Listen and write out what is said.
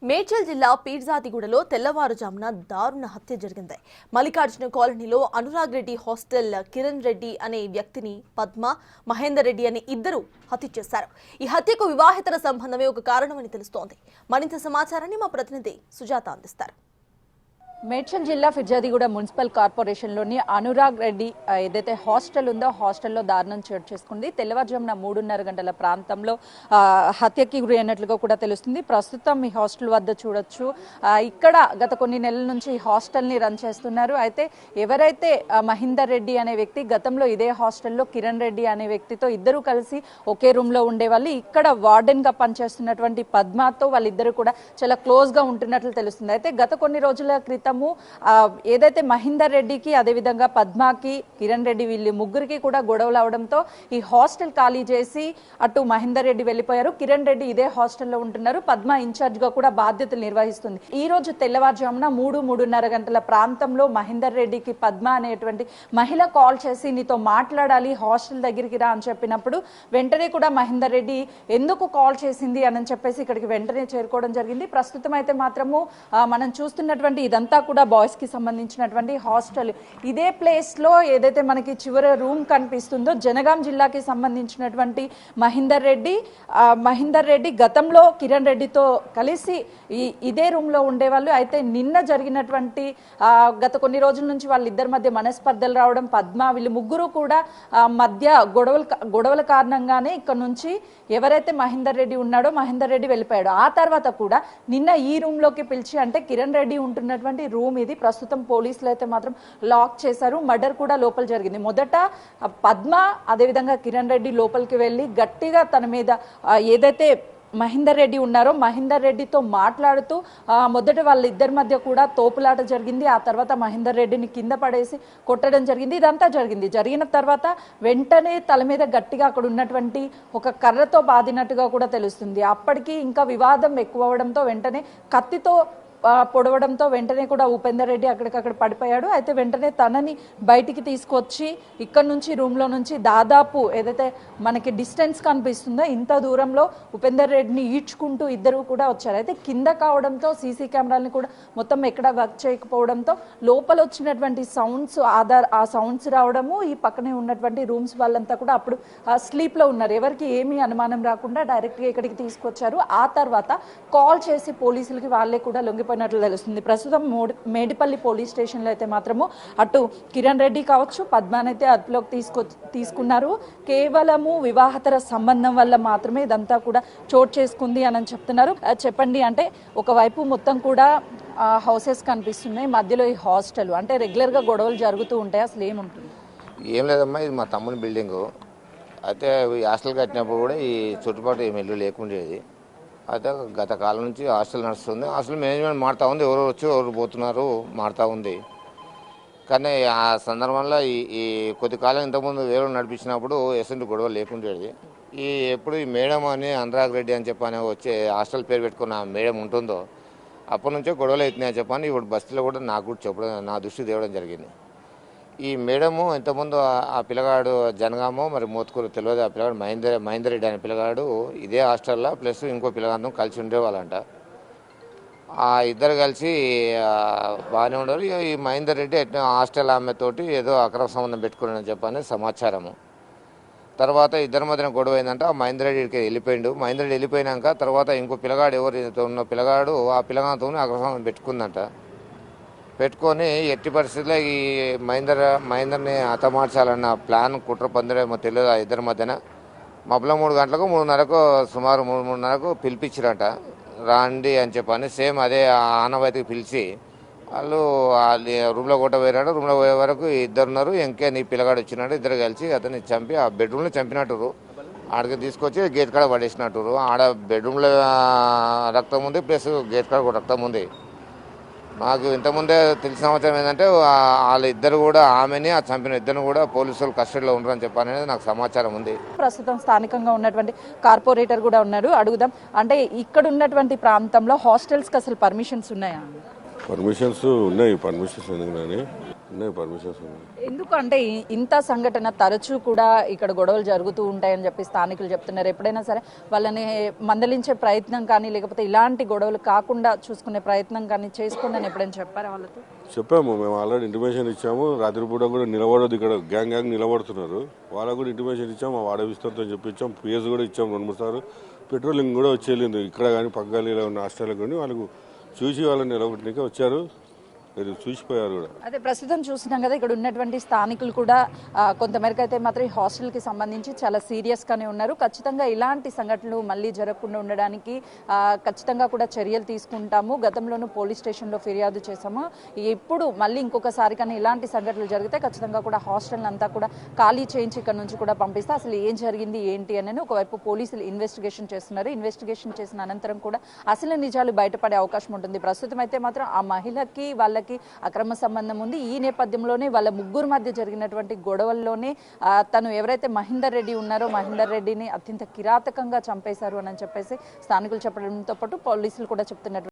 మేడ్చల్ జిల్లా పీర్జాదిగూడలో తెల్లవారుజామున దారుణ హత్య జరిగింది. మల్లికార్జున కాలనీలో అనురాగ్ రెడ్డి హాస్టల్ కిరణ్ రెడ్డి అనే వ్యక్తిని పద్మ, మహేందర్ రెడ్డి అనే ఇద్దరు హత్య చేశారు. ఈ హత్యకు వివాహేతర సంబంధమే ఒక కారణమని తెలుస్తోంది. మరింత సమాచారాన్ని మా ప్రతినిధి సుజాత అందిస్తారు. మేడ్చల్ జిల్లా ఫిర్జాదిగూడ మున్సిపల్ కార్పొరేషన్లోని అనురాగ్ రెడ్డి ఏదైతే హాస్టల్ ఉందో హాస్టల్లో దారుణం చోటు చేసుకుంది. తెల్లవారుజామున 3:30 గంటల ప్రాంతంలో హత్యకి గురి అయినట్లుగా కూడా తెలుస్తుంది. ప్రస్తుతం ఈ హాస్టల్ వద్ద చూడొచ్చు, ఇక్కడ గత కొన్ని నెలల నుంచి ఈ హాస్టల్ని రన్ చేస్తున్నారు. అయితే ఎవరైతే మహేందర్ రెడ్డి అనే వ్యక్తి గతంలో ఇదే హాస్టల్లో కిరణ్ రెడ్డి అనే వ్యక్తితో ఇద్దరు కలిసి ఒకే రూమ్లో ఉండేవాళ్ళు. ఇక్కడ వార్డెన్గా పనిచేస్తున్నటువంటి పద్మతో వాళ్ళిద్దరు కూడా చాలా క్లోజ్గా ఉంటున్నట్లు తెలుస్తుంది. అయితే గత కొన్ని రోజుల క్రితం ఏదైతే మహేందర్ రెడ్డికి అదేవిధంగా పద్మకి కిరణ్ రెడ్డి వీళ్ళు ముగ్గురికి కూడా గొడవలు అవడంతో ఈ హాస్టల్ ఖాళీ చేసి అటు మహేందర్ రెడ్డి వెళ్ళిపోయారు. కిరణ్ రెడ్డి ఇదే హాస్టల్లో ఉంటున్నారు. పద్మ ఇన్ఛార్జ్ గా కూడా బాధ్యతలు నిర్వహిస్తుంది. ఈ రోజు తెల్లవారుజామున 3:30 గంటల ప్రాంతంలో మహేందర్ రెడ్డికి పద్మ అనేటువంటి మహిళ కాల్ చేసి నీతో మాట్లాడాలి, హాస్టల్ దగ్గరికి రా అని చెప్పినప్పుడు వెంటనే కూడా మహేందర్ రెడ్డి ఎందుకు కాల్ చేసింది అని చెప్పేసి ఇక్కడికి వెంటనే చేరుకోవడం జరిగింది. ప్రస్తుతం అయితే మాత్రము మనం చూస్తున్నటువంటి ఇదంతా కూడా బాయ్స్ కి సంబంధించినటువంటి హాస్టల్. ఇదే ప్లేస్ లో ఏదైతే మనకి చివరి రూమ్ కనిపిస్తుందో జనగాం జిల్లాకి సంబంధించినటువంటి మహేందర్ రెడ్డి గతంలో కిరణ్ రెడ్డితో కలిసి ఇదే రూమ్ లో ఉండేవాళ్ళు. అయితే నిన్న జరిగినటువంటి గత కొన్ని రోజుల నుంచి వాళ్ళిద్దరి మధ్య మనస్పర్ధలు రావడం, పద్మ వీళ్ళు ముగ్గురు కూడా మధ్య గొడవల కారణంగానే ఇక్కడ నుంచి ఎవరైతే మహేందర్ రెడ్డి ఉన్నాడో మహేందర్ రెడ్డి వెళ్ళిపోయాడు. ఆ తర్వాత కూడా నిన్న ఈ రూమ్ లోకి పిలిచి, అంటే కిరణ్ రెడ్డి ఉంటున్నటువంటి రూమ్ ఇది, ప్రస్తుతం పోలీసులు అయితే మాత్రం లాక్ చేశారు. మర్డర్ కూడా లోపల జరిగింది. మొదట పద్మ అదేవిధంగా కిరణ్ రెడ్డి లోపలికి వెళ్ళి గట్టిగా తన మీద ఏదైతే మహేందర్ రెడ్డి ఉన్నారో మహేందర్ రెడ్డితో మాట్లాడుతూ మొదట వాళ్ళిద్దరి మధ్య కూడా తోపులాట జరిగింది. ఆ తర్వాత మహేందర్ రెడ్డిని కింద పడేసి కొట్టడం జరిగింది. ఇదంతా జరిగిన తర్వాత వెంటనే తల మీద గట్టిగా అక్కడ ఉన్నటువంటి ఒక కర్రతో బాదినట్టుగా కూడా తెలుస్తుంది. అప్పటికి ఇంకా వివాదం ఎక్కువ అవడంతో వెంటనే కత్తితో పొడవడంతో వెంటనే కూడా ఉపేందర్ రెడ్డి అక్కడికక్కడ పడిపోయాడు. అయితే వెంటనే తనని బయటికి తీసుకొచ్చి ఇక్కడ నుంచి రూమ్లో నుంచి దాదాపు ఏదైతే మనకి డిస్టెన్స్ కనిపిస్తుందో ఇంత దూరంలో ఉపేందర్ రెడ్డిని ఈడ్చుకుంటూ ఇద్దరు కూడా వచ్చారు. అయితే కింద కావడంతో సీసీ కెమెరాలని కూడా మొత్తం ఎక్కడ వర్క్ చేయకపోవడంతో లోపల వచ్చినటువంటి ఆ సౌండ్స్ రావడము, ఈ పక్కనే ఉన్నటువంటి రూమ్స్ వాళ్ళంతా కూడా అప్పుడు స్లీప్లో ఉన్నారు. ఎవరికి ఏమీ అనుమానం రాకుండా డైరెక్ట్గా ఇక్కడికి తీసుకొచ్చారు. ఆ తర్వాత కాల్ చేసి పోలీసులకి వాళ్ళే కూడా లొంగిపోయినట్లు తెలుస్తుంది. ప్రస్తుతం మేడిపల్లి పోలీస్ స్టేషన్లో అయితే మాత్రము అటు కిరణ్ రెడ్డి కావచ్చు పద్మనైతే అదుపులోకి తీసుకున్నారు. కేవలము వివాహతర సంబంధం వల్ల మాత్రమే ఇదంతా కూడా చోటు చేసుకుంది అని చెప్తున్నారు. చెప్పండి, అంటే ఒకవైపు మొత్తం కూడా హౌసెస్ కనిపిస్తున్నాయి, మధ్యలో ఈ హాస్టల్, అంటే రెగ్యులర్గా గొడవలు జరుగుతూ ఉంటాయి, అసలు ఏముంటుంది? ఏం లేదమ్మా, ఇది మా తమ్ముని బిల్డింగు. అయితే ఈ హాస్టల్ కట్టినప్పుడు కూడా ఈ చుట్టుపక్కల ఏమి ఇల్లు లేకుండేది. అయితే గత కాలం నుంచి హాస్టల్ నడుస్తుంది. హాస్టల్ మేనేజ్మెంట్ మారుతూ ఉంది, ఎవరు వచ్చి ఎవరు పోతున్నారు మారుతూ ఉంది. కానీ ఆ సందర్భంలో ఈ కొద్ది కాలం ఇంతకుముందు వేరే నడిపించినప్పుడు ఎసెంట్ గొడవ లేకుండేది. ఎప్పుడు ఈ మేడం అని అనురాగ్ రెడ్డి అని చెప్పని వచ్చే హాస్టల్ పేరు పెట్టుకున్న మేడం ఉంటుందో అప్పటి నుంచే గొడవలు అవుతున్నాయని చెప్పని ఇప్పుడు బస్తీలో కూడా నాకు కూడా చెప్పడం, నా దృష్టి తేవడం జరిగింది. ఈ మేడము ఇంతకుముందు ఆ పిల్లగాడు జనగామో మరి మోత్కూరు తెలియదు, ఆ పిల్లగాడు మహేందర్ రెడ్డి అనే పిల్లగాడు ఇదే హాస్టల్లో ప్లస్ ఇంకో పిల్లగాడు కలిసి ఉండేవాళ్ళంట. ఆ ఇద్దరు కలిసి బాగానే ఉండరు. ఈ మహేందర్ రెడ్డి హాస్టల్ ఆమెతోటి ఏదో అక్రమ సంబంధం పెట్టుకున్నాడని చెప్పని సమాచారము. తర్వాత ఇద్దరి మధ్యన గొడవ అయిందంట. మహేందర్ రెడ్డికి వెళ్ళిపోయిండు. మహేందర్ రెడ్డి వెళ్ళిపోయినాక తర్వాత ఇంకో పిల్లగాడు ఎవరితో ఉన్న పిల్లగాడు ఆ పిల్లగాడితో అక్రమ సంబంధం పెట్టుకుందంట. పెట్టుకొని ఎట్టి పరిస్థితుల్లో ఈ మహేందర్ని హతమార్చాలన్న ప్లాన్ కుట్ర పందిరేమో తెలియదు. ఆ ఇద్దరి మధ్యన మబ్బుల 3 గంటలకు 3:30కు సుమారు 3:30కు పిలిపించారంట, రాండి అని చెప్పని. సేమ్ అదే ఆనవాయితీకి పిలిచి వాళ్ళు రూమ్లో కొట్ట పోయినాడు. రూమ్లో పోయే వరకు ఇద్దరు ఉన్నారు, ఇంకే నీ పిల్లగాడు వచ్చినాడు. ఇద్దరు కలిసి అతన్ని చంపి ఆ బెడ్రూమ్లో చంపినట్టురు. ఆడికి తీసుకొచ్చి గేట్ కాడ పడేసినట్టురు. ఆడ బెడ్రూమ్లో రక్తం ఉంది, ప్లస్ గేట్ కాడ కూడా రక్తం ఉంది. మాకు ఇంతకుముందే తెలిసిన సమాచారం ఏంటంటే వాళ్ళిద్దరు కూడా ఆమెని ఆ చంపిన ఇద్దరు కూడా పోలీసులు కస్టడీలో ఉన్నారని చెప్పాలనేది నాకు సమాచారం ఉంది. ప్రస్తుతం స్థానికంగా ఉన్నటువంటి కార్పొరేటర్ కూడా ఉన్నారు, అడుగుదాం. అంటే ఇక్కడ ఉన్నటువంటి ప్రాంతంలో హాస్టల్స్కి అసలు పర్మిషన్స్ ఉన్నాయా? పర్మిషన్స్ ఉన్నాయి, పర్మిషన్స్ ఎందుకు ఉన్నాయి, పర్మిషన్స్ ఉన్నాయి. ఎందుకు అంటే ఇంత సంఘటన తరచూ కూడా ఇక్కడ గొడవలు జరుగుతూ ఉంటాయని చెప్పి స్థానికులు చెప్తున్నారు. ఎప్పుడైనా సరే వాళ్ళని మందలించే ప్రయత్నం కానీ లేకపోతే ఇలాంటి గొడవలు కాకుండా చూసుకునే ప్రయత్నం కానీ చేసుకోండి అని ఎప్పుడైనా చెప్పారా వాళ్ళతో? చెప్పాము, మేము ఆల్రెడీ ఇంటిమేషన్ ఇచ్చాము. రాత్రిపూట కూడా నిలబడదు, ఇక్కడ గ్యాంగ్ నిలబడుతున్నారు. వాళ్ళకు కూడా ఇంటిమేషన్ ఇచ్చాము, మా వాడ విస్తృతం చెప్పించాం, పిఎస్ కూడా ఇచ్చాము 2-3 సార్లు. పెట్రోలింగ్ కూడా వచ్చి వెళ్ళింది ఇక్కడ కానీ పక్క గల్లీలో ఉన్న హాస్టల్కి కానీ వాళ్ళకు చూసి వాళ్ళని నిలబెట్టడానికి వచ్చారు, చూసిపోయారు కూడా. అదే ప్రస్తుతం చూస్తున్నాం కదా, ఇక్కడ ఉన్నటువంటి స్థానికులు కూడా కొంతమేరకు అయితే మాత్రం ఈ హాస్టల్కి సంబంధించి చాలా సీరియస్గానే ఉన్నారు. ఖచ్చితంగా ఇలాంటి సంఘటనలు మళ్ళీ జరగకుండా ఉండడానికి ఖచ్చితంగా కూడా చర్యలు తీసుకుంటాము. గతంలోనూ పోలీస్ స్టేషన్లో ఫిర్యాదు చేశాము. ఎప్పుడు మళ్ళీ ఇంకొకసారి కానీ ఇలాంటి సంఘటనలు జరిగితే ఖచ్చితంగా కూడా హాస్టల్ అంతా కూడా ఖాళీ చేయించి ఇక్కడ నుంచి కూడా పంపిస్తే అసలు ఏం జరిగింది ఏంటి అని ఒకవైపు పోలీసులు ఇన్వెస్టిగేషన్ చేస్తున్నారు. ఇన్వెస్టిగేషన్ చేసిన అనంతరం కూడా అసలు నిజాలు బయటపడే అవకాశం ఉంటుంది. ప్రస్తుతం అయితే మాత్రం ఆ మహిళకి వాళ్ళకి అక్రమ సంబంధం ఉంది. ఈ నేపథ్యంలోనే వాళ్ళ ముగ్గురు మధ్య జరిగినటువంటి గొడవల్లోనే తను ఎవరైతే మహేందర్ రెడ్డి ఉన్నారో మహేందర్ రెడ్డిని అత్యంత కిరాతకంగా చంపేశారు అని చెప్పేసి స్థానికులు చెప్పడంతో పాటు పోలీసులు కూడా చెప్తున్నటువంటి